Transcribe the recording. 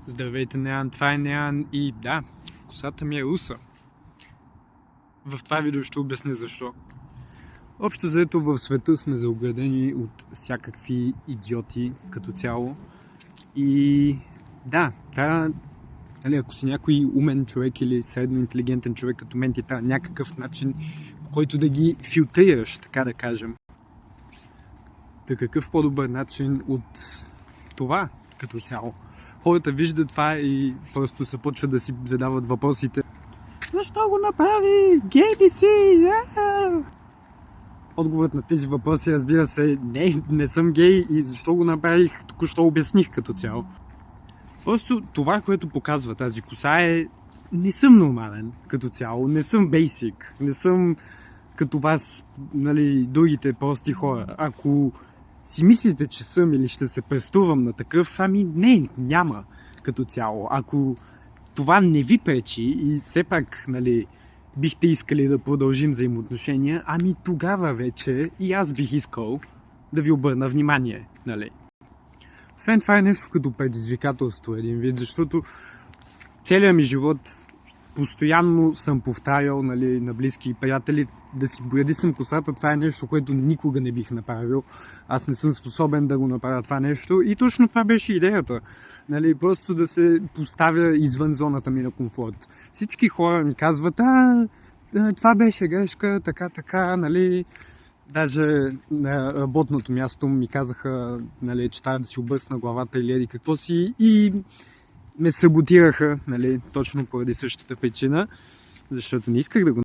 Здравейте, Неян, това е Неян и да, косата ми е руса. В това видео ще обясня защо. Общо заето в света сме заобградени от всякакви идиоти като цяло. И да, трябва, ако си някой умен човек или средно интелигентен човек като мен, ти трябва някакъв начин, по който да ги филтрираш, така да кажем. Та какъв по-добър начин от това като цяло? Хората виждат това и просто се почват да си задават въпросите. Защо го направи? Гей ли си? Отговорът на тези въпроси, разбира се, не съм гей и защо го направих, току-що обясних като цяло. Просто това, което показва тази коса е, не съм нормален като цяло, не съм basic, не съм като вас, другите прости хора. Ако си мислите, че съм или ще се преструвам на такъв, няма като цяло. Ако това не ви пречи и все пак, бихте искали да продължим взаимоотношения, тогава вече и аз бих искал да ви обърна внимание, Освен това е нещо като предизвикателство един вид, защото целият ми живот постоянно съм повтарял, на близки приятели да си боядисам косата. Това е нещо, което никога не бих направил. Аз не съм способен да го направя това нещо и точно това беше идеята. Просто да се поставя извън зоната ми на комфорт. Всички хора ми казват, това беше грешка, така, Даже на работното място ми казаха, че трябва да си обърсна главата или еди какво си и ме саботираха, точно поради същата причина, защото не исках да го